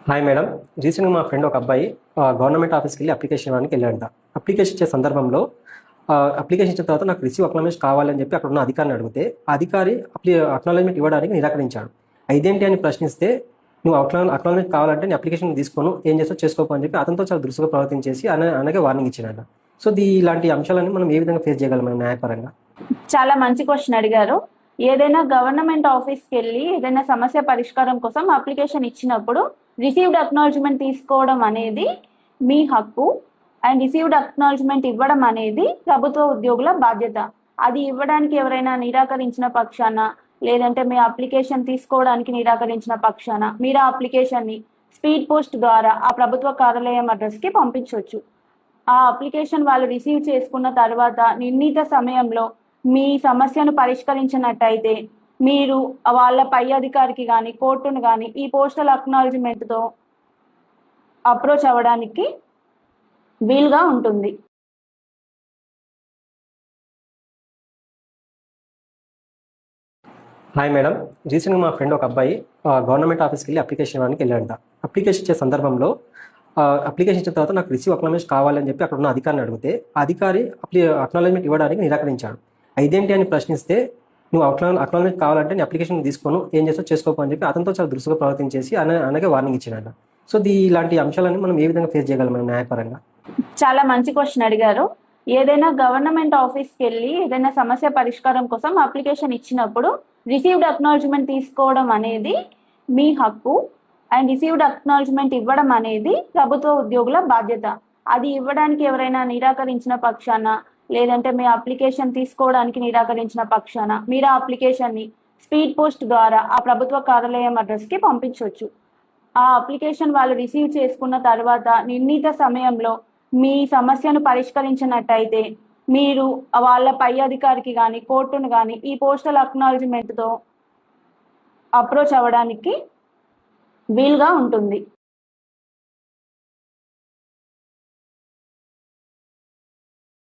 Hi madam. రీసెంట్‌గా మా friend ఒక అబ్బాయి గవర్నమెంట్ ఆఫీస్‌కెళ్ళి అప్లికేషన్ ఇవ్వడానికి వెళ్ళాడంట. అప్లికేషన్ ఇచ్చే సందర్భంలో అప్లికేషన్ ఇచ్చిన తర్వాత నాకు రిసీవ్ అక్నాలెడ్జ్‌మెంట్ కావాలని చెప్పి అక్కడ ఉన్న అధికారిని అడిగితే, ఆ అధికారి అక్నాలెడ్జ్‌మెంట్ ఇవ్వడానికి నిరాకరించాడు. ఇదేంటి అని ప్రశ్నిస్తే, "నువ్వు అక్నాలెడ్జ్‌మెంట్ కావాలంటే నీ అప్లికేషన్ తీసుకోను, ఏం చేస్తావో చేసుకోపో" అని చెప్పి అతనితో చాలా దురుసుగా ప్రవర్తించేసి ఆయనకే వార్నింగ్ ఇచ్చాడంట. సో, ఇలాంటి అంశాలన్నీ మనం ఏ విధంగా ఫేస్ చేయగలం మనం న్యాయపరంగా? చాలా మంచి క్వశ్చన్ అడిగారు. ఏదైనా గవర్నమెంట్ ఆఫీస్కి వెళ్ళి ఏదైనా సమస్య పరిష్కారం కోసం అప్లికేషన్ ఇచ్చినప్పుడు రిసీవ్డ్ అక్నాలజ్మెంట్ తీసుకోవడం అనేది మీ హక్కు. అండ్ రిసీవ్డ్ అక్నాలజ్మెంట్ ఇవ్వడం అనేది ప్రభుత్వ ఉద్యోగుల బాధ్యత. అది ఇవ్వడానికి ఎవరైనా నిరాకరించిన పక్షాన, లేదంటే మీ అప్లికేషన్ తీసుకోవడానికి నిరాకరించిన పక్షాన మీరు ఆ అప్లికేషన్ని స్పీడ్ పోస్ట్ ద్వారా ఆ ప్రభుత్వ కార్యాలయం అడ్రస్కి పంపించవచ్చు. ఆ అప్లికేషన్ వాళ్ళు రిసీవ్ చేసుకున్న తర్వాత నిర్ణీత సమయంలో మీ సమస్యను పరిష్కరించినట్టయితే మీరు వాళ్ళ పై అధికారికి కానీ కోర్టును కానీ ఈ పోస్టల్ అక్నాలజ్మెంట్తో అప్రోచ్ అవ్వడానికి వీలుగా ఉంటుంది. Hi madam. రీసెంట్‌గా మా ఫ్రెండ్ ఒక అబ్బాయి గవర్నమెంట్ ఆఫీస్‌కెళ్ళి అప్లికేషన్ ఇవ్వడానికి వెళ్ళాడంట. అప్లికేషన్ ఇచ్చే సందర్భంలో అప్లికేషన్ ఇచ్చిన తర్వాత నాకు రిసీవ్ అక్నాలెడ్జ్‌మెంట్ కావాలని చెప్పి అక్కడ ఉన్న అధికారిని అడిగితే, ఆ అధికారి అక్నాలెడ్జ్‌మెంట్ ఇవ్వడానికి నిరాకరించాడు. ఇదేంటి అని ప్రశ్నిస్తే, "నువ్వు అక్నాలెడ్జ్‌మెంట్ కావాలంటే నీ అప్లికేషన్ తీసుకోను, ఏం చేస్తావో చేసుకోపో" అని చెప్పి అతనితో చాలా దురుసుగా ప్రవర్తించేసి ఆయనకే వార్నింగ్ ఇచ్చాడంట. సో, ఇలాంటి అంశాలన్నీ మనం ఏ విధంగా ఫేస్ చేయగలం మనం న్యాయపరంగా? చాలా మంచి క్వశ్చన్ అడిగారు. ఏదైనా గవర్నమెంట్ ఆఫీస్కి వెళ్ళి ఏదైనా సమస్య పరిష్కారం కోసం అప్లికేషన్ ఇచ్చినప్పుడు రిసీవ్డ్ అక్నాలజ్మెంట్ తీసుకోవడం అనేది మీ హక్కు. అండ్ రిసీవ్డ్ అక్నాలజ్మెంట్ ఇవ్వడం అనేది ప్రభుత్వ ఉద్యోగుల బాధ్యత. అది ఇవ్వడానికి ఎవరైనా నిరాకరించిన పక్షాన, లేదంటే మీ అప్లికేషన్ తీసుకోవడానికి నిరాకరించిన పక్షాన మీరు ఆ అప్లికేషన్ని స్పీడ్ పోస్ట్ ద్వారా ఆ ప్రభుత్వ కార్యాలయం అడ్రస్కి పంపించవచ్చు. ఆ అప్లికేషన్ వాళ్ళు రిసీవ్ చేసుకున్న తర్వాత నిర్ణీత సమయంలో మీ సమస్యను పరిష్కరించినట్టయితే మీరు వాళ్ళ పై అధికారికి కానీ కోర్టును కానీ ఈ పోస్టల్ అక్నాలజ్మెంట్తో అప్రోచ్ అవ్వడానికి వీలుగా ఉంటుంది.